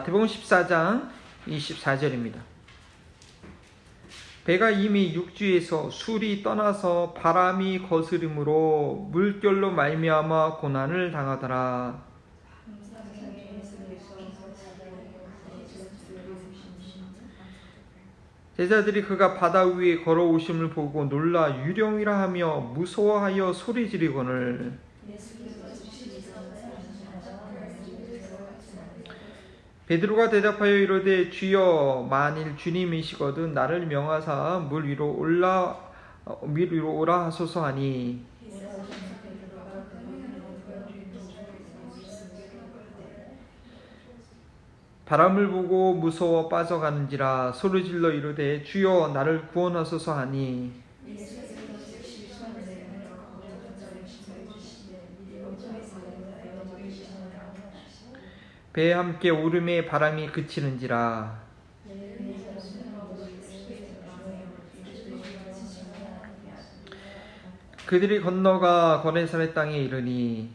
마태복음 14장 24절입니다. 배가 이미 육지에서 술이 떠나서 바람이 거스림으로 물결로 말미암아 고난을 당하더라. 제자들이 그가 바다 위에 걸어오심을 보고 놀라 유령이라 하며 무서워하여 소리 지르거늘 베드로가 대답하여 이르되 주여 만일 주님이시거든 나를 명하사 물 위로 오라 하소서 하니 바람을 보고 무서워 빠져가는지라 소리질러 이르되 주여 나를 구원하소서 하니 배에 함께 오름에 바람이 그치는지라. 그들이 건너가 거네사렛 땅에 이르니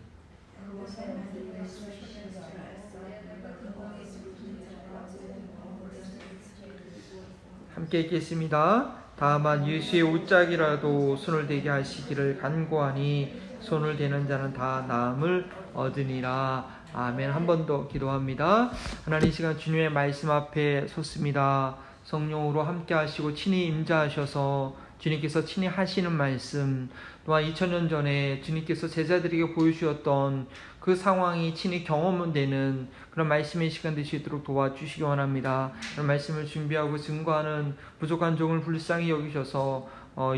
함께 읽겠습니다. 다만 예수의 옷짝이라도 손을 대게 하시기를 간구하니 손을 대는 자는 다 나음을 얻으니라. 아멘. 한 번 더 기도합니다. 하나님, 이 시간 주님의 말씀 앞에 섰습니다. 성령으로 함께 하시고 친히 임재하셔서 주님께서 친히 하시는 말씀, 또한 2000년 전에 주님께서 제자들에게 보여주셨던 그 상황이 친히 경험되는 그런 말씀의 시간 되시도록 도와주시기 원합니다. 그런 말씀을 준비하고 증거하는 부족한 종을 불쌍히 여기셔서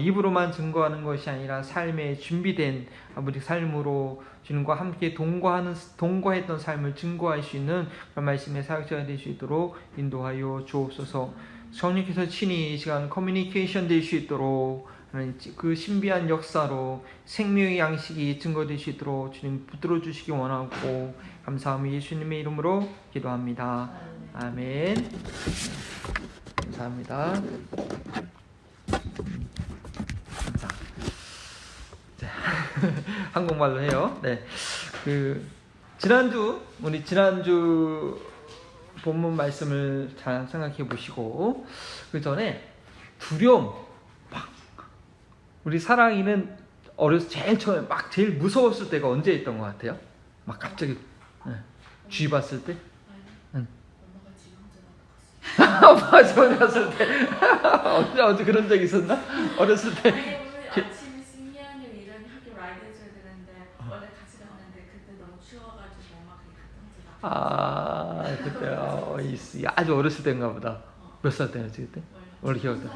입으로만 증거하는 것이 아니라 삶에 준비된 우리 삶으로 주님과 함께 동거했던 삶을 증거할 수 있는 그런 말씀의 사역자가 될 수 있도록 인도하여 주옵소서. 성령께서 친히 이 시간 커뮤니케이션 될 수 있도록 그 신비한 역사로 생명의 양식이 증거될 수 있도록 주님 붙들어 주시기 원하고 감사하며 예수님의 이름으로 기도합니다. 아멘. 감사합니다. 한국말로 해요. 네. 지난주 본문 말씀을 잘 생각해 보시고, 그 전에 두려움, 우리 사랑이는 어려서 제일 처음에 제일 무서웠을 때가 언제 있던 것 같아요? 갑자기, 쥐 봤을 때? 엄마가 집에 갔을 때. 언제 그런 적 있었나? 어렸을 때. 아침 승리하는 이런 학교 라이드 해줘야 되는데 원래 같이 갔는데 그때 너무 추워가지고 엄마가 갔던 줄 그때 아주 어렸을 때인가 보다. 몇 살 때였지 그때? 원래 기억나.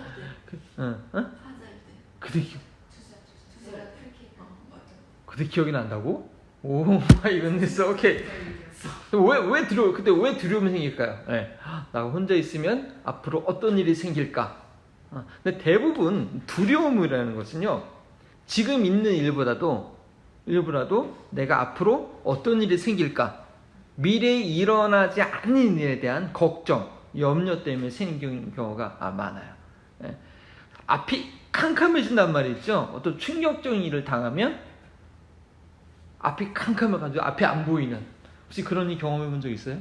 그때 기억이 난다고? 오 마이 굿네스. 오케이. 그때 왜 두려움이 생길까요? 네. 나 혼자 있으면 앞으로 어떤 일이 생길까? 근데 대부분 두려움이라는 것은요, 지금 있는 일보다도 내가 앞으로 어떤 일이 생길까, 미래에 일어나지 않는 일에 대한 걱정, 염려 때문에 생기는 경우가 많아요. 앞이 캄캄해진단 말이죠. 어떤 충격적인 일을 당하면 앞이 캄캄해가지고 앞이 안 보이는, 혹시 그런 일 경험해 본 적 있어요?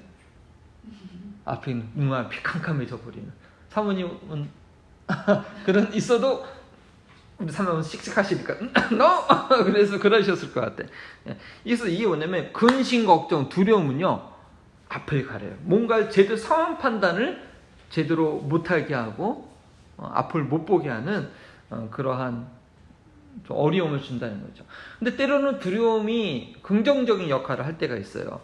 눈앞이 캄캄해져 버리는. 사모님은 있어도 우리 사모님은 씩씩하시니까 no! 그래서 그러셨을 것 같아. 그래서 이게 뭐냐면 근심, 걱정, 두려움은요 앞을 가려요. 뭔가 제대로 상황 판단을 제대로 못하게 하고 앞을 못 보게 하는 그러한 좀 어려움을 준다는 거죠. 근데 때로는 두려움이 긍정적인 역할을 할 때가 있어요.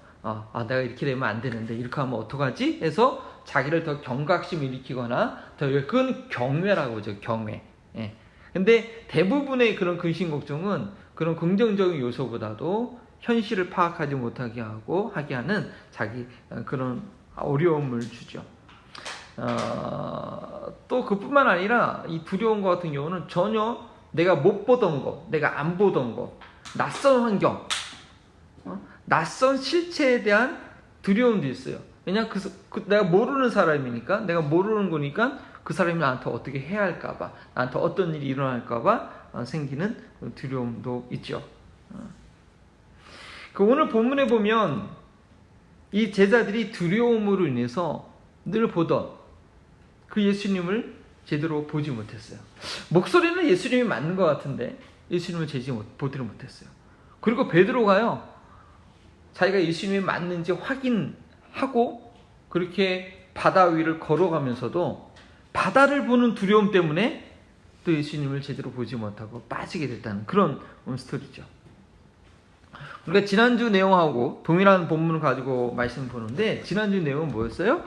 내가 이렇게 되면 안 되는데 이렇게 하면 어떡하지? 해서 자기를 더 경각심을 일으키거나 그건 경외라고 하죠. 경외. 예. 근데 대부분의 그런 근심 걱정은 그런 긍정적인 요소보다도 현실을 파악하지 못하게 하게 하는 그런 어려움을 주죠. 또 그뿐만 아니라 이 두려움 같은 경우는 전혀 내가 못 보던 거, 내가 안 보던 거, 낯선 환경, 낯선 실체에 대한 두려움도 있어요. 왜냐하면 내가 모르는 사람이니까, 내가 모르는 거니까 그 사람이 나한테 어떻게 해야 할까봐, 나한테 어떤 일이 일어날까봐 생기는 두려움도 있죠. 오늘 본문에 보면 이 제자들이 두려움으로 인해서 늘 보던 그 예수님을 제대로 보지 못했어요. 목소리는 예수님이 맞는 것 같은데 예수님을 보지를 못했어요. 그리고 베드로가요, 자기가 예수님이 맞는지 확인하고 그렇게 바다 위를 걸어가면서도 바다를 보는 두려움 때문에 또 예수님을 제대로 보지 못하고 빠지게 됐다는 그런 스토리죠. 우리가 지난주 내용하고 동일한 본문을 가지고 말씀 보는데, 지난주 내용은 뭐였어요?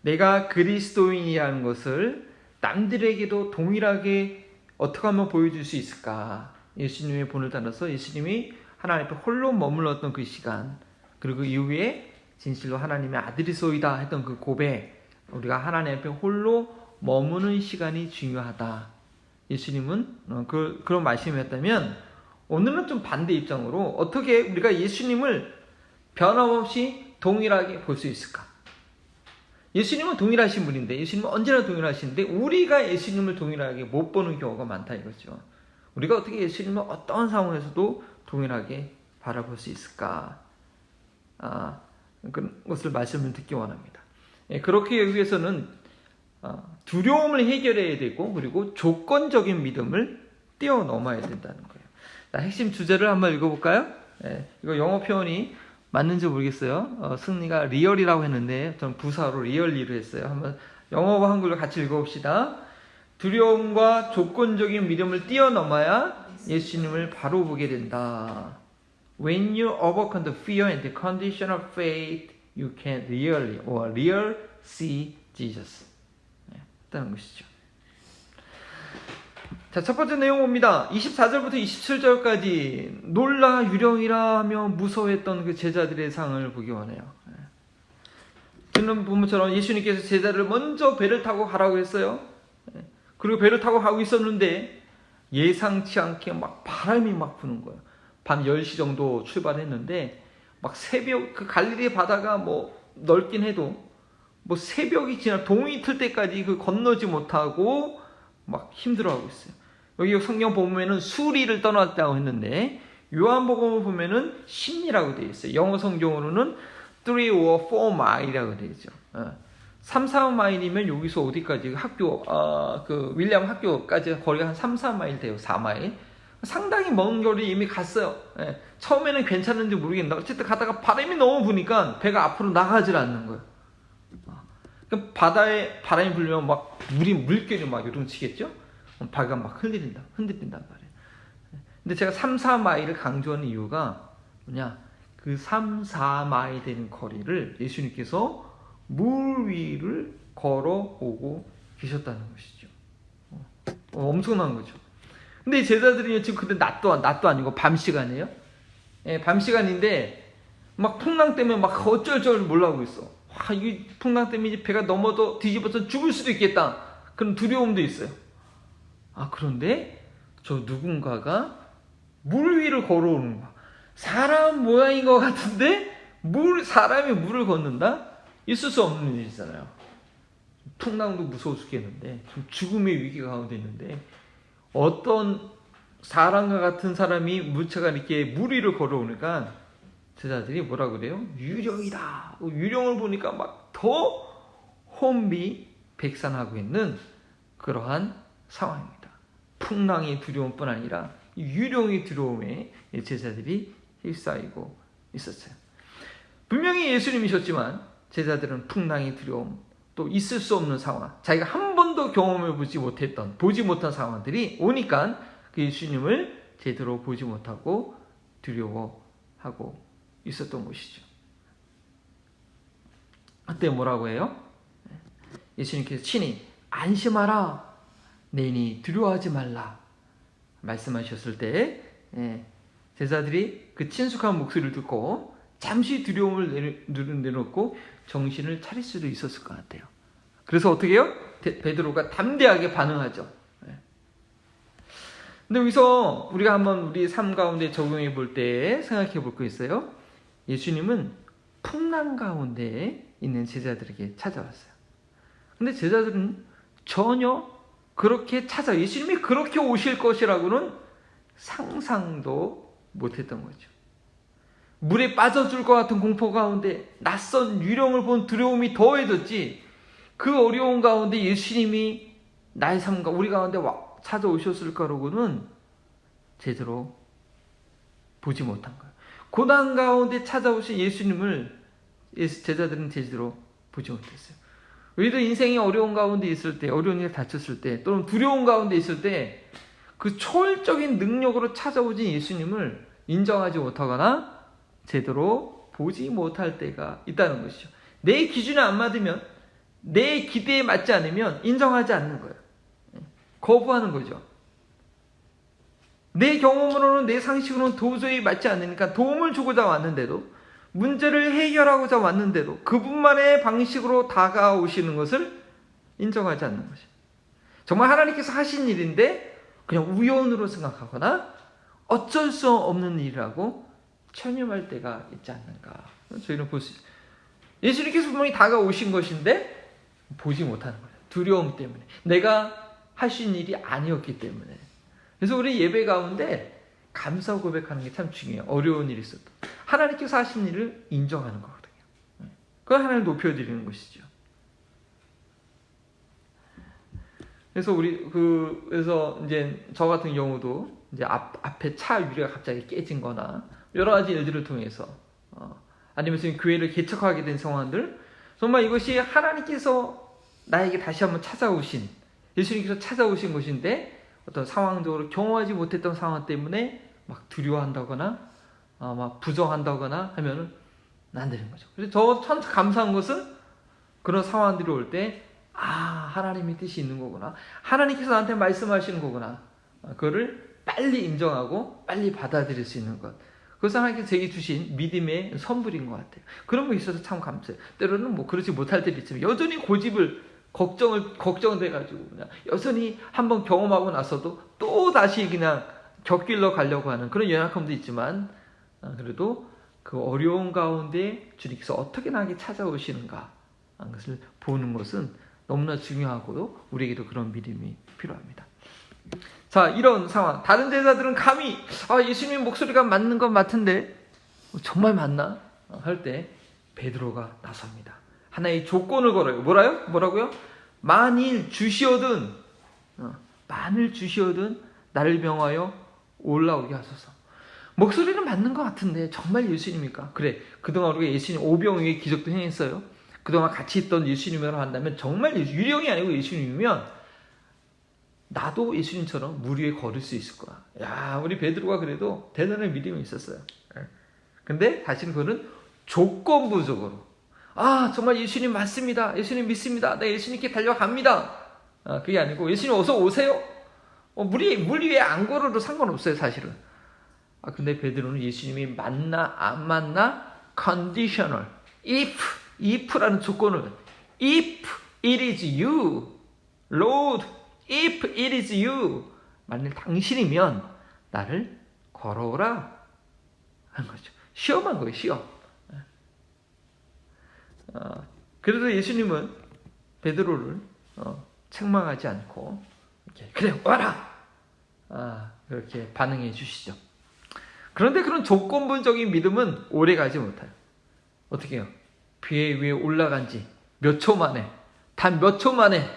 내가 그리스도인이라는 것을 남들에게도 동일하게 어떻게 하면 보여줄 수 있을까? 예수님의 본을 따라서 예수님이 하나님 앞에 홀로 머물렀던 그 시간, 그리고 그 이후에 진실로 하나님의 아들이소이다 했던 그 고백, 우리가 하나님 앞에 홀로 머무는 시간이 중요하다. 예수님은 그런 말씀이었다면, 오늘은 좀 반대 입장으로 어떻게 우리가 예수님을 변함없이 동일하게 볼 수 있을까? 예수님은 동일하신 분인데, 예수님은 언제나 동일하신데 우리가 예수님을 동일하게 못 보는 경우가 많다 이거죠. 우리가 어떻게 예수님을 어떤 상황에서도 동일하게 바라볼 수 있을까? 그런 것을 말씀을 듣기 원합니다. 그렇게 하기 위해서는 두려움을 해결해야 되고, 그리고 조건적인 믿음을 뛰어넘어야 된다는 거예요. 자, 핵심 주제를 한번 읽어볼까요? 이거 영어 표현이 맞는지 모르겠어요. 승리가 리얼이라고 했는데 저는 부사로 리얼리로 했어요. 한번 영어와 한글로 같이 읽어봅시다. 두려움과 조건적인 믿음을 뛰어넘어야 예수님을 바로 보게 된다. When you overcome the fear and the condition of faith, you can real see Jesus. 있다는 것이죠. 자, 첫 번째 내용 봅니다. 24절부터 27절까지 놀라 유령이라 하며 무서워했던 그 제자들의 상을 보기 원해요. 지난 본문처럼 예수님께서 제자를 먼저 배를 타고 가라고 했어요. 그리고 배를 타고 가고 있었는데 예상치 않게 막 바람이 막 부는 거예요. 밤 10시 정도 출발했는데 막 새벽, 그 갈릴리 바다가 뭐 넓긴 해도 뭐 새벽이 지나 동이 틀 때까지 그 건너지 못하고 막 힘들어하고 있어요. 여기 성경 보면은 수리를 떠났다고 했는데, 요한복음을 보면은 심리라고 되어 있어요. 영어 성경으로는 3 or 4 mile이라고 되어 있죠. 3, 4마일이면 여기서 어디까지 학교, 그 윌리엄 학교까지 거리가 한 3, 4마일 돼요. 4마일. 상당히 먼 거리 이미 갔어요. 처음에는 괜찮은지 모르겠는데 어쨌든 가다가 바람이 너무 부니까 배가 앞으로 나가질 않는 거예요. 그럼 바다에 바람이 불면 막 물결이 막 요동치겠죠? 배가 막 흔들린단 말이에요. 근데 제가 3, 4마일을 강조하는 이유가 뭐냐? 그 3, 4마일 되는 거리를 예수님께서 물 위를 걸어오고 계셨다는 것이죠. 엄청난 거죠. 근데 이 제자들이 지금 그때 낮도 아니고 밤 시간이에요. 밤 시간인데 막 풍랑 때문에 막 어쩔 줄 몰라하고 있어. 이 풍랑 때문에 이제 배가 넘어도 뒤집어서 죽을 수도 있겠다. 그런 두려움도 있어요. 그런데 저 누군가가 물 위를 걸어오는 거야. 사람 모양인 것 같은데 사람이 물을 걷는다? 있을 수 없는 일이잖아요. 풍랑도 무서워 죽겠는데, 좀 죽음의 위기 가운데 있는데 어떤 사람과 같은 사람이 물체가 이렇게 물 위를 걸어오니까 제자들이 뭐라 그래요? 유령이다. 유령을 보니까 막 더 혼비백산하고 있는 그러한 상황입니다. 풍랑의 두려움뿐 아니라 유령의 두려움에 제자들이 휩싸이고 있었어요. 분명히 예수님이셨지만 제자들은 풍랑의 두려움, 또 있을 수 없는 상황, 자기가 한 번도 경험해 보지 못한 상황들이 오니까 그 예수님을 제대로 보지 못하고 두려워하고 있었던 것이죠. 그때 뭐라고 해요? 예수님께서 친히 안심하라, 내니 두려워하지 말라 말씀하셨을 때 제자들이 그 친숙한 목소리를 듣고 잠시 두려움을 내놓고 정신을 차릴 수도 있었을 것 같아요. 그래서 어떻게 해요? 베드로가 담대하게 반응하죠. 근데 여기서 우리가 한번 우리 삶 가운데 적용해 볼 때 생각해 볼 거 있어요. 예수님은 풍랑 가운데 있는 제자들에게 찾아왔어요. 근데 제자들은 전혀 그렇게 예수님이 그렇게 오실 것이라고는 상상도 못했던 거죠. 물에 빠져줄 것 같은 공포 가운데 낯선 유령을 본 두려움이 더해졌지. 그 어려운 가운데 예수님이 나의 삶과 우리 가운데 찾아오셨을까라고는 제대로 보지 못한 거예요. 고난 가운데 찾아오신 예수님을 제자들은 제대로 보지 못했어요. 우리도 인생이 어려운 가운데 있을 때, 어려운 일에 다쳤을 때, 또는 두려운 가운데 있을 때 그 초월적인 능력으로 찾아오신 예수님을 인정하지 못하거나 제대로 보지 못할 때가 있다는 것이죠. 내 기준에 안 맞으면, 내 기대에 맞지 않으면 인정하지 않는 거예요. 거부하는 거죠. 내 경험으로는, 내 상식으로는 도저히 맞지 않으니까 도움을 주고자 왔는데도, 문제를 해결하고자 왔는데도 그분만의 방식으로 다가오시는 것을 인정하지 않는 것이죠. 정말 하나님께서 하신 일인데 그냥 우연으로 생각하거나 어쩔 수 없는 일이라고 체념할 때가 있지 않는가. 저희는 볼 수 있어요. 예수님께서 분명히 다가오신 것인데 보지 못하는 거예요. 두려움 때문에. 내가 하신 일이 아니었기 때문에. 그래서 우리 예배 가운데 감사 고백하는 게 참 중요해요. 어려운 일이 있어도. 하나님께서 하신 일을 인정하는 거거든요. 그걸 하나님을 높여드리는 것이죠. 그래서 그래서 이제 저 같은 경우도 이제 앞에 차 유리가 갑자기 깨진-거나 여러 가지 일들을 통해서 아니면 교회를 개척하게 된 상황들, 정말 이것이 하나님께서 나에게 다시 한번 찾아오신, 예수님께서 찾아오신 것인데 어떤 상황적으로 경험하지 못했던 상황 때문에 막 두려워한다거나 막 부정한다거나 하면은 안 되는 거죠. 그래서 저 참 감사한 것은 그런 상황들이 올 때 하나님의 뜻이 있는 거구나, 하나님께서 나한테 말씀하시는 거구나, 그거를 빨리 인정하고 빨리 받아들일 수 있는 것, 그것은 하나님께서 제게 주신 믿음의 선물인 것 같아요. 그런 거 있어서 참 감사해요. 때로는 뭐 그렇지 못할 때도 있지만 여전히 고집을 걱정돼가지고 그냥 여전히 한번 경험하고 나서도 또 다시 그냥 곁길로 가려고 하는 그런 연약함도 있지만, 그래도 그 어려운 가운데 주님께서 어떻게 나에게 찾아오시는가 하는 것을 보는 것은 너무나 중요하고요. 우리에게도 그런 믿음이 필요합니다. 자, 이런 상황. 다른 제자들은 감히 예수님 목소리가 맞는 것 같은데 정말 맞나? 할 때 베드로가 나섭니다. 하나의 조건을 걸어요. 뭐라고요? 만일 주시어든 나를 명하여 올라오게 하소서. 목소리는 맞는 것 같은데 정말 예수님입니까? 그래, 그동안 우리가 예수님 오병이의 기적도 행했어요. 그동안 같이 있던 예수님이라고 한다면 정말 유령이 아니고 예수님이면 나도 예수님처럼 물 위에 걸을 수 있을 거야. 야, 우리 베드로가 그래도 대단한 믿음이 있었어요. 근데 사실은 그거는 조건부적으로, 정말 예수님 맞습니다, 예수님 믿습니다, 나 예수님께 달려갑니다, 그게 아니고 예수님 어서 오세요, 물 위에 안 걸어도 상관없어요 사실은. 근데 베드로는 예수님이 맞나 안 맞나 conditional, if라는 조건을, if it is you Lord, if it is you, 만일 당신이면 나를 걸어오라 한 거죠. 시험한 거예요, 시험. 그래도 예수님은 베드로를 책망하지 않고 이렇게, 그래 와라, 그렇게 반응해 주시죠. 그런데 그런 조건부적인 믿음은 오래 가지 못해요. 어떻게 해요? 배 위에 올라간 지 몇 초 만에, 단 몇 초 만에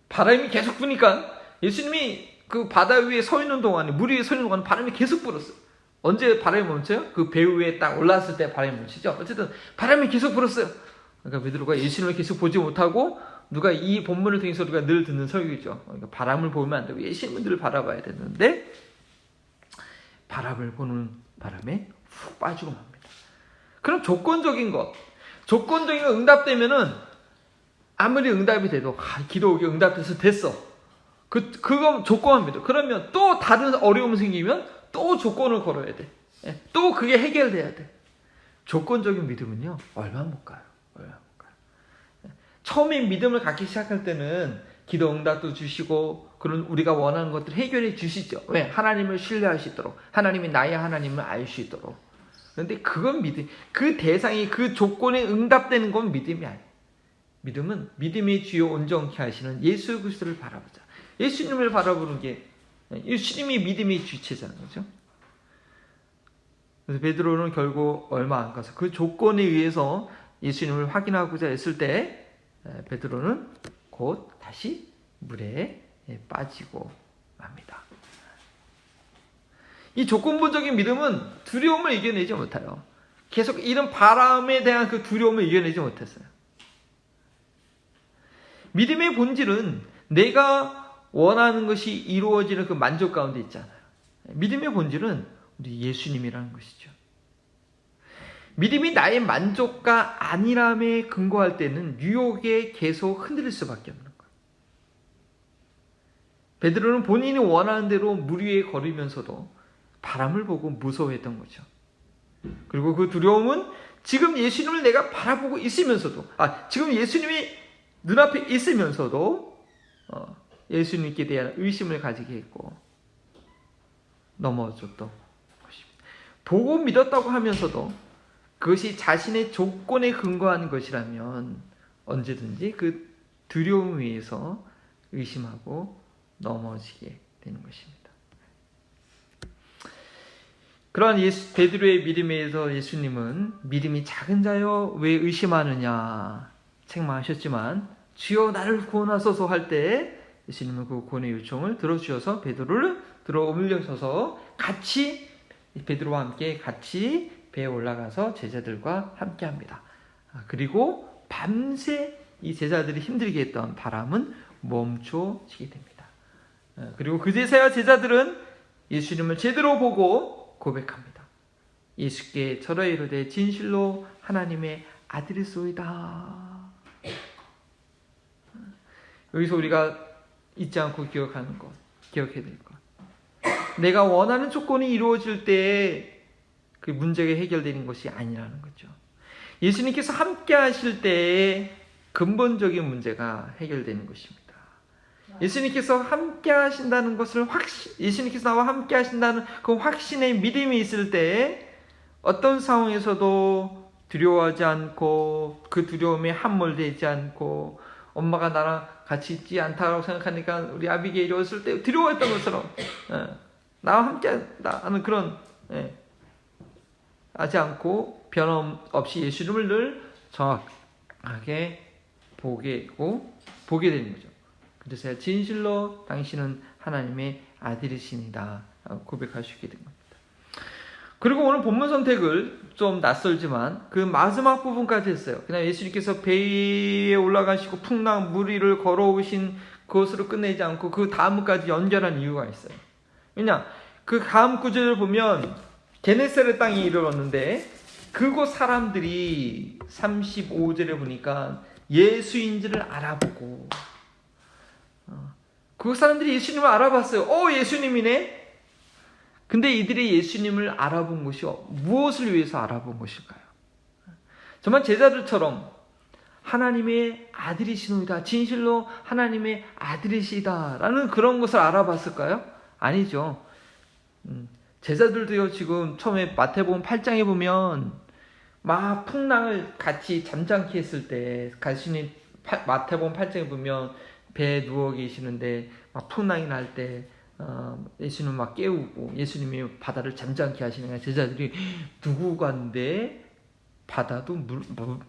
바람이 계속 부니까, 예수님이 그 바다 위에 서 있는 동안에, 물 위에 서 있는 동안에 바람이 계속 불었어요. 언제 바람이 멈춰요? 그 배 위에 딱 올라왔을 때 바람이 멈추죠. 어쨌든 바람이 계속 불었어요. 그러니까 베드로가 예수님을 계속 보지 못하고, 누가 이 본문을 통해서 우리가 늘 듣는 설교죠. 그러니까 바람을 보면 안 되고 예수님을 늘 바라봐야 되는데, 바람을 보는 바람에 훅 빠지고 맙니다. 그럼 조건적인 응답되면은, 아무리 응답이 돼도 기도가 응답돼서 됐어, 그건 조건합니다. 그러면 또 다른 어려움 생기면 또 조건을 걸어야 돼. 또 그게 해결돼야 돼. 조건적인 믿음은요 얼마 못 가요. 처음에 믿음을 갖기 시작할 때는 기도 응답도 주시고 그런 우리가 원하는 것들 해결해 주시죠. 왜? 하나님을 신뢰할 수 있도록, 하나님이 나의 하나님을 알 수 있도록. 그런데 그건 믿음, 그 대상이 그 조건에 응답되는 건 믿음이 아니에요. 믿음은 믿음의 주요 온전케 하시는 예수 그리스도를 바라보자. 예수님을 바라보는 게, 예수님이 믿음의 주체잖아요, 그렇죠? 그래서 베드로는 결국 얼마 안 가서 그 조건에 의해서 예수님을 확인하고자 했을 때 베드로는 곧 다시 물에 빠지고 맙니다. 이 조건부적인 믿음은 두려움을 이겨내지 못해요. 계속 이런 바람에 대한 그 두려움을 이겨내지 못했어요. 믿음의 본질은 내가 원하는 것이 이루어지는 그 만족 가운데 있잖아요. 믿음의 본질은 우리 예수님이라는 것이죠. 믿음이 나의 만족과 안일함에 근거할 때는 유혹에 계속 흔들릴 수밖에 없는 거예요. 베드로는 본인이 원하는 대로 물 위에 걸으면서도 바람을 보고 무서워했던 거죠. 그리고 그 두려움은 지금 예수님을 내가 바라보고 있으면서도, 지금 예수님이 눈앞에 있으면서도 예수님께 대한 의심을 가지게 했고 넘어졌던 것입니다. 보고 믿었다고 하면서도 그것이 자신의 조건에 근거하는 것이라면 언제든지 그 두려움 위에서 의심하고 넘어지게 되는 것입니다. 그러한 베드로의 믿음에 의해서 예수님은 믿음이 작은 자여 왜 의심하느냐 책망하셨지만 주여 나를 구원하소서 할 때 예수님은 그 구원의 요청을 들어주셔서 베드로를 들어 올려서서 같이 베드로와 함께 같이 배에 올라가서 제자들과 함께 합니다. 그리고 밤새 이 제자들이 힘들게 했던 바람은 멈춰지게 됩니다. 그리고 그제서야 제자들은 예수님을 제대로 보고 고백합니다. 예수께 절하여 이르되 진실로 하나님의 아들이소이다. 여기서 우리가 잊지 않고 기억하는 것, 기억해야 될 것. 내가 원하는 조건이 이루어질 때 그 문제가 해결되는 것이 아니라는 거죠. 예수님께서 함께 하실 때의 근본적인 문제가 해결되는 것입니다. 예수님께서 함께 하신다는 것을 예수님께서 나와 함께 하신다는 그 확신의 믿음이 있을 때 어떤 상황에서도 두려워하지 않고 그 두려움에 함몰되지 않고 엄마가 나랑 같이 있지 않다고 생각하니까 우리 아비게일이 왔을 때 두려워했던 것처럼 나와 함께 하는 그런 하지 않고 변함없이 예수님을 늘 정확하게 보게 되는 거죠. 그래서 진실로 당신은 하나님의 아들이십니다. 고백할 수 있게 된 겁니다. 그리고 오늘 본문 선택을 좀 낯설지만 그 마지막 부분까지 했어요. 그냥 예수님께서 배에 올라가시고 풍랑 물 위를 걸어오신 그것으로 끝내지 않고 그 다음까지 연결한 이유가 있어요. 왜냐? 그 다음 구절을 보면 게네사렛 땅에 이르렀는데 그곳 사람들이 35절에 보니까 예수인지를 알아보고 그 사람들이 예수님을 알아봤어요. 예수님이네. 근데 이들이 예수님을 알아본 것이 무엇을 위해서 알아본 것일까요? 정말 제자들처럼 하나님의 아들이시노이다. 진실로 하나님의 아들이시다. 라는 그런 것을 알아봤을까요? 아니죠. 제자들도요, 지금 처음에 마태복음 8장에 보면 막 풍랑을 같이 잠잠케 했을 때 마태복음 8장에 보면 배에 누워 계시는데 막 풍랑이 날 때 예수님 막 깨우고 예수님이 바다를 잠잠케 하시는 제자들이 누구간데 바다도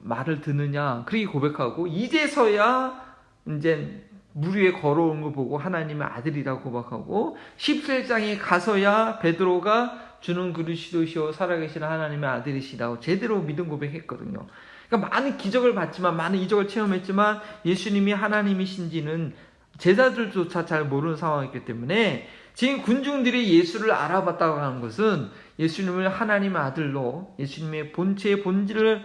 말을 듣느냐 그렇게 고백하고 이제서야 이제 물 위에 걸어오는 거 보고 하나님의 아들이라고 고백하고 17장에 가서야 베드로가 주는 그리스도시요 살아계신 하나님의 아들이시다고 제대로 믿음 고백했거든요. 그러니까 많은 기적을 봤지만 많은 이적을 체험했지만 예수님이 하나님이신지는 제자들조차 잘 모르는 상황이기 때문에 지금 군중들이 예수를 알아봤다고 하는 것은 예수님을 하나님의 아들로 예수님의 본체의 본질을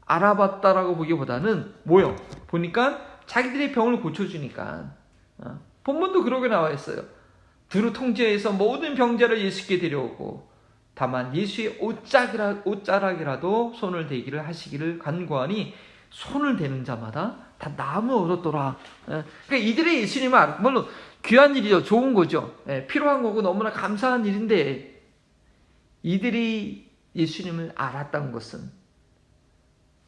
알아봤다라고 보기보다는 뭐요? 보니까 자기들의 병을 고쳐주니까 본문도 그러게 나와 있어요. 두루 통제해서 모든 병자를 예수께 데려오고 다만 예수의 옷자락이라도 손을 대기를 하시기를 간구하니 손을 대는 자마다 다 나음을 얻었더라. 그러니까 이들의 예수님을 물론 귀한 일이죠. 좋은 거죠. 필요한 거고 너무나 감사한 일인데 이들이 예수님을 알았다는 것은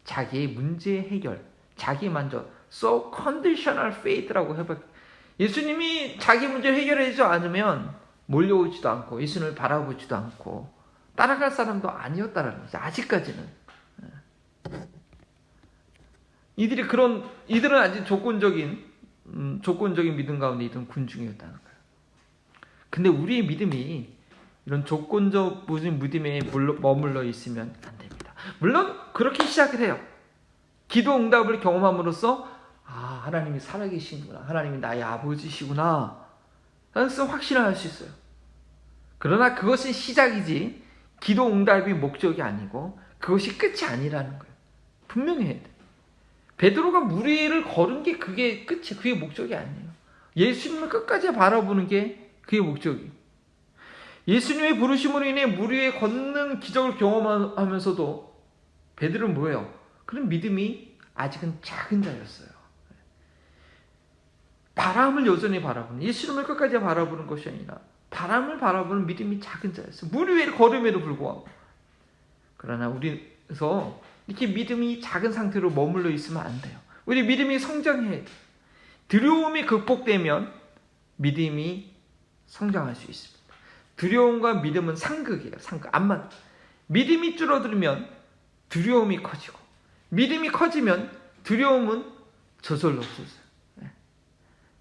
자기의 문제 해결, 자기 만족, so conditional faith라고 해봐. 예수님이 자기 문제를 해결하지 않으면 몰려오지도 않고 예수님을 바라보지도 않고 따라갈 사람도 아니었다라는 거죠. 아직까지는. 이들은 아직 조건적인 믿음 가운데 있던 군중이었다는 거예요. 근데 우리의 믿음이 이런 조건적 믿음에 머물러 있으면 안 됩니다. 물론 그렇게 시작을 해요. 기도 응답을 경험함으로써 하나님이 살아계시구나. 하나님이 나의 아버지시구나. 그래서 확신을 할 수 있어요. 그러나 그것은 시작이지 기도 응답이 목적이 아니고 그것이 끝이 아니라는 거예요. 분명히 해야 돼. 베드로가 물 위를 걸은 게 그게 끝이, 그게 목적이 아니에요. 예수님을 끝까지 바라보는 게 그게 목적이에요. 예수님의 부르심으로 인해 물 위에 걷는 기적을 경험하면서도 베드로는 뭐예요? 그런 믿음이 아직은 작은 자였어요. 바람을 여전히 바라보는, 예수님을 끝까지 바라보는 것이 아니라 바람을 바라보는 믿음이 작은 자였어요. 물 위에 걸음에도 불구하고. 그러나 우리서 이렇게 믿음이 작은 상태로 머물러 있으면 안 돼요. 우리 믿음이 성장해야 돼요. 두려움이 극복되면 믿음이 성장할 수 있습니다. 두려움과 믿음은 상극이에요. 상극. 안 맞아. 믿음이 줄어들면 두려움이 커지고, 믿음이 커지면 두려움은 저절로 없어져요.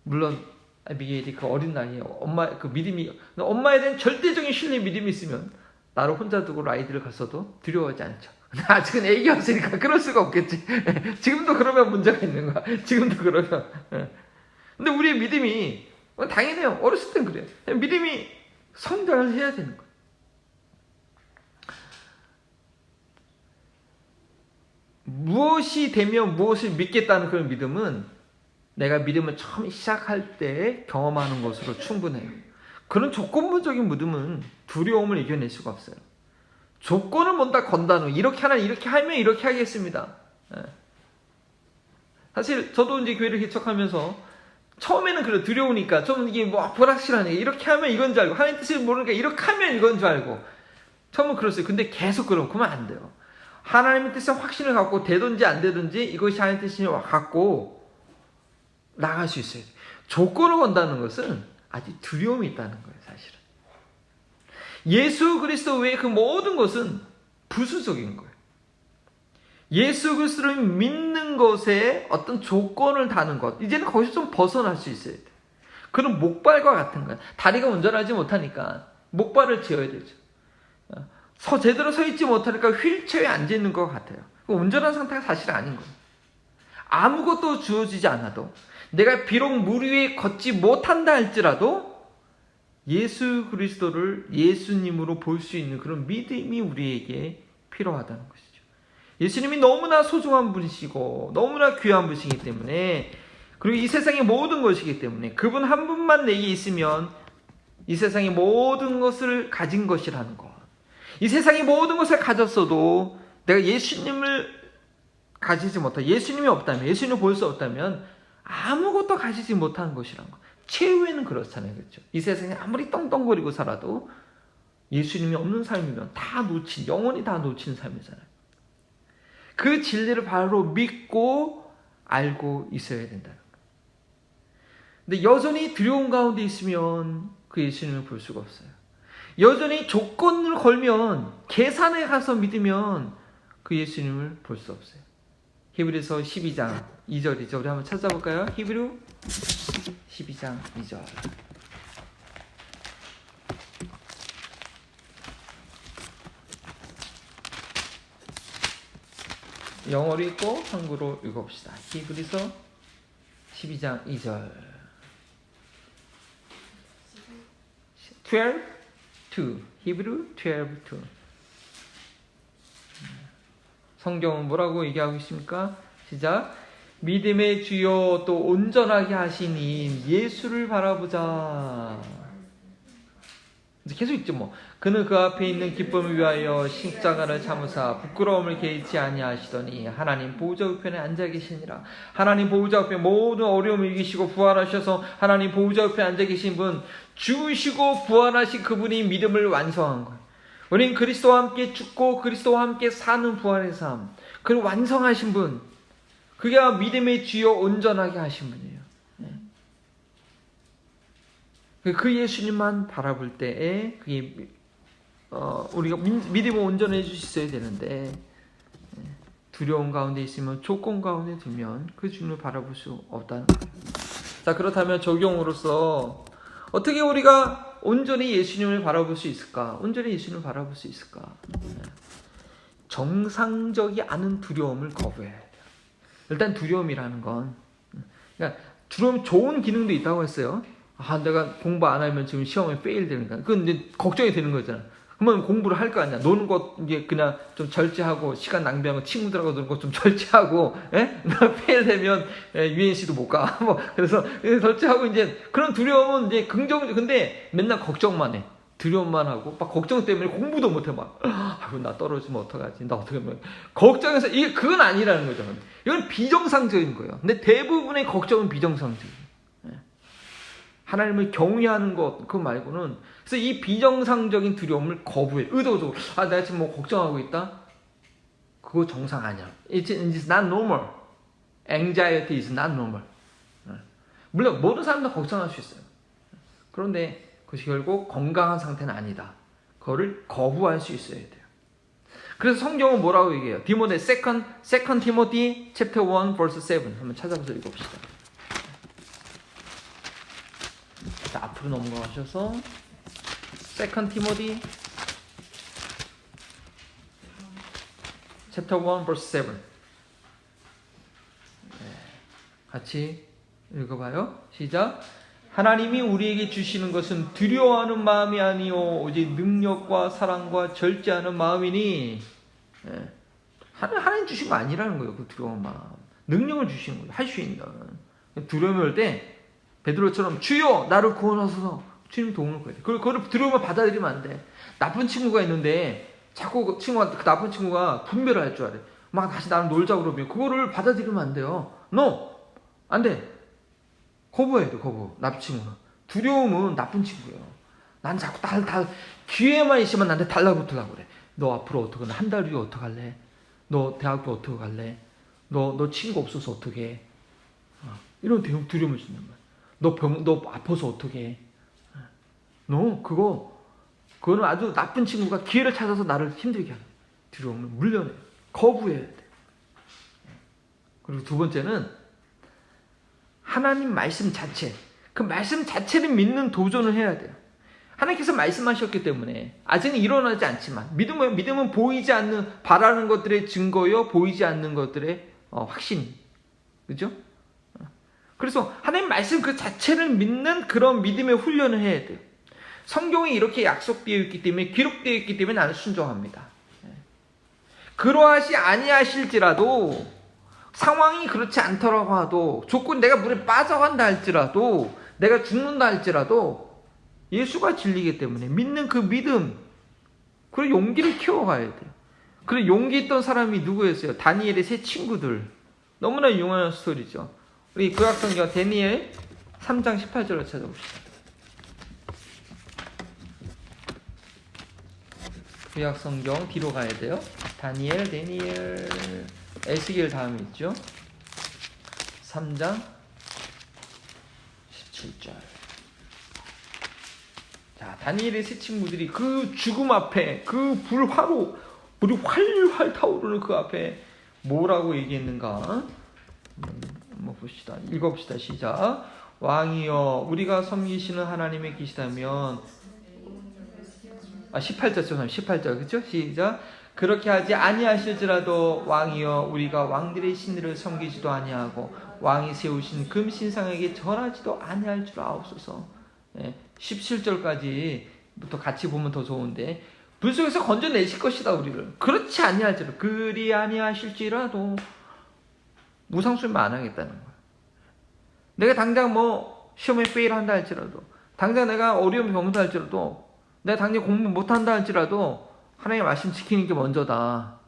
물론 아비게일이 그 어린 나이에 엄마에 대한 절대적인 신뢰 믿음이 있으면 나를 혼자 두고 아이들을 갔어도 두려워하지 않죠. 아직은 애기였으니까 그럴 수가 없겠지. 지금도 그러면 문제가 있는 거야. 지금도 그러면. 근데 우리의 믿음이 당연해요. 어렸을 땐 그래요. 믿음이 성장을 해야 되는 거예요. 무엇이 되면 무엇을 믿겠다는 그런 믿음은 내가 믿음을 처음 시작할 때 경험하는 것으로 충분해요. 그런 조건부적인 믿음은 두려움을 이겨낼 수가 없어요. 조건을 뭔가 건다는, 이렇게 하면 이렇게 하겠습니다. 사실 저도 이제 교회를 개척하면서 처음에는 그래, 두려우니까 좀 이게 불확실하네. 이렇게 하면 이건 줄 알고, 하나님 뜻을 모르니까 이렇게 하면 이건 줄 알고. 처음은 그랬어요. 근데 계속 그러면 안 돼요. 하나님의 뜻에 확신을 갖고 되든지 안 되든지 이것이 하나님의 뜻을 갖고 나갈 수 있어요. 조건을 건다는 것은 아직 두려움이 있다는 거예요, 사실은. 예수 그리스도 외에 그 모든 것은 부수적인 거예요. 예수 그리스도를 믿는 것에 어떤 조건을 다는 것, 이제는 거기서 좀 벗어날 수 있어야 돼요. 그런 목발과 같은 거예요. 다리가 운전하지 못하니까 목발을 지어야 되죠. 제대로 서 있지 못하니까 휠체어에 앉아 있는 것 같아요. 운전한 상태가 사실 아닌 거예요. 아무것도 주어지지 않아도, 내가 비록 물 위에 걷지 못한다 할지라도 예수 그리스도를 예수님으로 볼 수 있는 그런 믿음이 우리에게 필요하다는 것이죠. 예수님이 너무나 소중한 분이시고 너무나 귀한 분이시기 때문에, 그리고 이 세상의 모든 것이기 때문에 그분 한 분만 내게 있으면 이 세상의 모든 것을 가진 것이라는 것. 이 세상의 모든 것을 가졌어도 내가 예수님을 가지지 못하고, 예수님이 없다면, 예수님을 볼 수 없다면 아무것도 가지지 못하는 것이라는 것. 최후에는 그렇잖아요. 그렇죠? 이 세상에 아무리 떵떵거리고 살아도 예수님이 없는 삶이면 영원히 다 놓친 삶이잖아요. 그 진리를 바로 믿고 알고 있어야 된다는 거예요. 근데 여전히 두려움 가운데 있으면 그 예수님을 볼 수가 없어요. 여전히 조건을 걸면, 계산에 가서 믿으면 그 예수님을 볼 수 없어요. 히브리서 12장 2절이죠. 우리 한번 찾아볼까요? 히브리 12장 2절. 영어로 읽고 한국어로 읽어봅시다. 히브리서 12장 2절. 12:2. 히브리 12:2. 성경은 뭐라고 얘기하고 있습니까? 시작. 믿음의 주요 또 온전하게 하시니 예수를 바라보자. 계속 있죠 뭐. 그는 그 앞에 있는 기쁨을 위하여 십자가를 참으사 부끄러움을 개의치 아니하시더니 하나님 보좌 우편에 앉아 계시니라. 하나님 보좌 우편에 모든 어려움을 이기시고 부활하셔서 하나님 보좌 우편에 앉아 계신 분, 죽으시고 부활하신 그분이 믿음을 완성한 거예요. 우리는 그리스도와 함께 죽고 그리스도와 함께 사는 부활의 삶, 그를 완성하신 분, 그게 믿음의 주요 온전하게 하신 분이에요. 그 예수님만 바라볼 때에 그게 우리가 믿음을 온전해 주셔야 되는데 두려움 가운데 있으면 조건 가운데 두면 그 주님을 바라볼 수 없다는 거예요. 자, 그렇다면 적용으로서 어떻게 우리가 온전히 예수님을 바라볼 수 있을까? 온전히 예수님을 바라볼 수 있을까? 정상적이 않은 두려움을 거부해야 돼요. 일단 두려움이라는 건 그러니까 두려움 좋은 기능도 있다고 했어요. 내가 공부 안 하면 지금 시험에 페일 되는 거야. 그건 이제 걱정이 되는 거잖아. 그러면 공부를 할 거 아니야. 노는 것 이제 그냥 좀 절제하고 시간 낭비하고 친구들하고 노는 것 좀 절제하고, 페일 되면 UNC도 못 가. 뭐 그래서 절제하고 이제 그런 두려움은 이제 근데 맨날 걱정만 해. 두려움만 하고 막 걱정 때문에 공부도 못 해 막. 나 떨어지면 어떡하지? 나 어떻게 하면 걱정해서 이게 그건 아니라는 거죠. 이건 비정상적인 거예요. 근데 대부분의 걱정은 비정상적이에요. 하나님을 경외하는 것 그거 말고는 그래서 이 비정상적인 두려움을 거부해. 의도적으로 내가 지금 뭐 걱정하고 있다. 그거 정상 아니야. It's not normal. Anxiety is not normal. 물론 모든 사람도 걱정할 수 있어요. 그런데 그것이 결국 건강한 상태는 아니다. 그거를 거부할 수 있어야 돼요. 그래서 성경은 뭐라고 얘기해요? 디모데 2 Timothy chapter 1 verse 7 한번 찾아보서 읽어봅시다. 자, 앞으로 넘어가셔서 2 Timothy chapter 1 verse 7 같이 읽어봐요. 시작. 하나님이 우리에게 주시는 것은 두려워하는 마음이 아니요 오직 능력과 사랑과 절제하는 마음이니. 하나님 주신 거 아니라는 거예요. 그 두려운 마음. 능력을 주시는 거예요. 할 수 있는. 두려움이 올 때 베드로처럼 주여 나를 구원하소서 주님 도움을 구해야 돼. 그걸 두려움을 받아들이면 안 돼. 나쁜 친구가 있는데 자꾸 그 나쁜 친구가 분별을 할 줄 알아. 막 다시 나를 놀자 그러면 그거를 받아들이면 안 돼요. No! 안 돼. 거부해야 돼. 거부. 나쁜 친구는. 두려움은 나쁜 친구예요. 난 자꾸 기회만 있으면 나한테 달라붙으려고 그래. 너 앞으로 어떻게 해? 한 달 뒤에 어떡할래? 너 대학교 어떻게 갈래? 너 친구 없어서 어떻게 해? 이런 두려움을 준단 말이야. 너 아파서 어떻게 해? 그거는 아주 나쁜 친구가 기회를 찾아서 나를 힘들게 하는 두려움을 물려내요. 거부해야 돼. 그리고 두 번째는 하나님 말씀 자체, 그 말씀 자체를 믿는 도전을 해야 돼요. 하나님께서 말씀하셨기 때문에 아직은 일어나지 않지만 믿음은 보이지 않는 바라는 것들의 증거요 보이지 않는 것들의 확신, 그죠? 그래서 하나님 말씀 그 자체를 믿는 그런 믿음의 훈련을 해야 돼요. 성경이 이렇게 약속되어 있기 때문에 기록되어 있기 때문에 나는 순종합니다. 그러하시 아니하실지라도 상황이 그렇지 않더라고 하도 조건 내가 물에 빠져간다 할지라도 내가 죽는다 할지라도 예수가 진리이기 때문에 믿는 그 믿음 그리고 용기를 키워가야 돼요. 그리고 용기 있던 사람이 누구였어요? 다니엘의 세 친구들. 너무나 유명한 스토리죠. 우리 구약성경 다니엘 3장 18절을 찾아봅시다. 구약성경 뒤로 가야 돼요. 다니엘 에스겔 다음에 있죠. 3장 17절. 자, 다니엘의 세 친구들이 그 죽음 앞에 그 불이 활활 타오르는 그 앞에 뭐라고 얘기했는가? 한번 봅시다. 읽어봅시다. 시작. 왕이여 우리가 섬기시는 하나님의 계시다면 18절 그렇죠? 시작. 그렇게 하지 아니하실지라도 왕이여 우리가 왕들의 신들을 섬기지도 아니하고 왕이 세우신 금신상에게 절하지도 아니할 줄 아옵소서. 17절까지부터 같이 보면 더 좋은데 불 속에서 건져내실 것이다 우리를. 그렇지 아니할지라도 그리 아니하실지라도 무상수면 안 하겠다는 거야. 내가 당장 뭐 시험에 페일한다 할지라도 당장 내가 어려움이 겪는다 할지라도 내가 당장 공부 못한다 할지라도 하나님의 말씀 지키는 게 먼저다.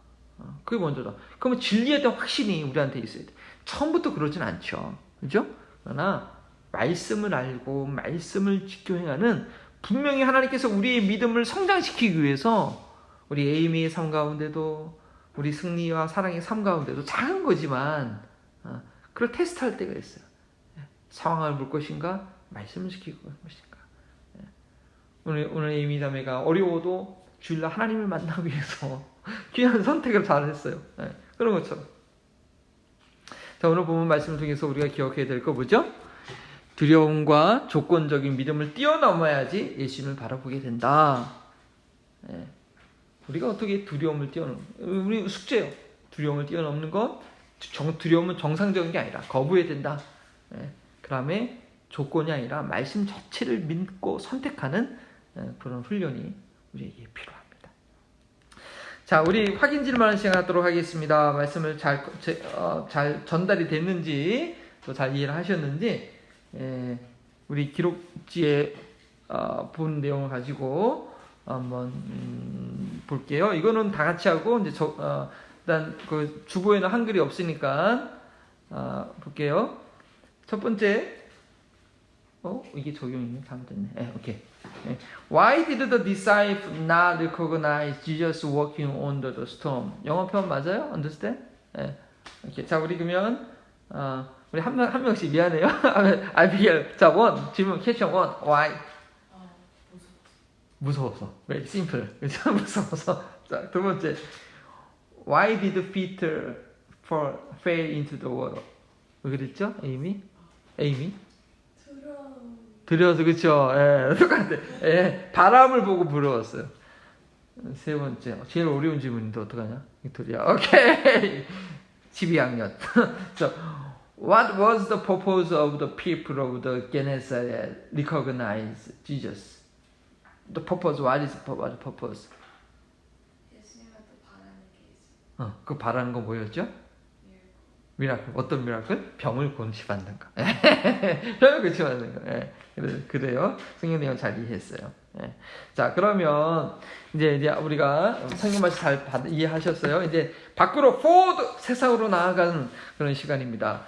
그게 먼저다. 그러면 진리에 대한 확신이 우리한테 있어야 돼. 처음부터 그러진 않죠. 그죠? 그러나 말씀을 알고 말씀을 지켜 행하는 분명히 하나님께서 우리의 믿음을 성장시키기 위해서 우리 에이미의 삶 가운데도 우리 승리와 사랑의 삶 가운데도 작은 거지만 그걸 테스트할 때가 있어요. 상황을 볼 것인가? 말씀을 지킬 것인가? 오늘 에이미 자매가 어려워도 주일날 하나님을 만나기 위해서 귀한 선택을 잘 했어요. 예, 그런 것처럼. 자, 오늘 본문 말씀을 통해서 우리가 기억해야 될 거 뭐죠? 두려움과 조건적인 믿음을 뛰어넘어야지 예수님을 바라보게 된다. 예. 우리가 어떻게 두려움을 뛰어넘는, 우리 숙제요. 두려움을 뛰어넘는 건, 두려움은 정상적인 게 아니라 거부해야 된다. 예. 그 다음에 조건이 아니라 말씀 자체를 믿고 선택하는 그런 훈련이 우리에게 필요합니다. 자, 우리 확인 질문하는 시간 갖도록 하겠습니다. 말씀을 잘 전달이 됐는지, 또 잘 이해를 하셨는지, 우리 기록지에 본 내용을 가지고 한번 볼게요. 이거는 다 같이 하고, 이제 일단 그 주보에는 한글이 없으니까 볼게요. 첫 번째, 이게 적용이네. 잘못됐네. 오케이. Why did the disciples not recognize Jesus walking on the storm? 영어 표현 맞아요? Understand? 오케이. 자, 우리 그러면 우리 한 명씩 미안해요. 아비엘. 자, 질문 퀘션 1. Why? 무서워서. Very simple. 그렇죠? 무서워서. 자, 두 번째. Why did Peter fall into the water? 왜 그랬죠? 에이미? 두려워서, 그쵸? 예, 똑같아. 예, 바람을 보고 부러웠어요. 세 번째, 제일 어려운 질문인데 어떡하냐? 빅토리아. 오케이. 12학년. So, what was the purpose of the people of the Gennesaret recognize Jesus? The purpose, what is the purpose? 예수님한테 바라는 게 있어요. 그 바라는 건 뭐였죠? 미라클. 어떤 미라클? 병을 고치받는 거. 병을 고치받는 거. 예. 그래요. 성경 내용 잘 이해했어요. 예. 자, 그러면 이제 우리가 성경 말씀 잘 이해하셨어요. 이제 밖으로 세상으로 나아가는 그런 시간입니다.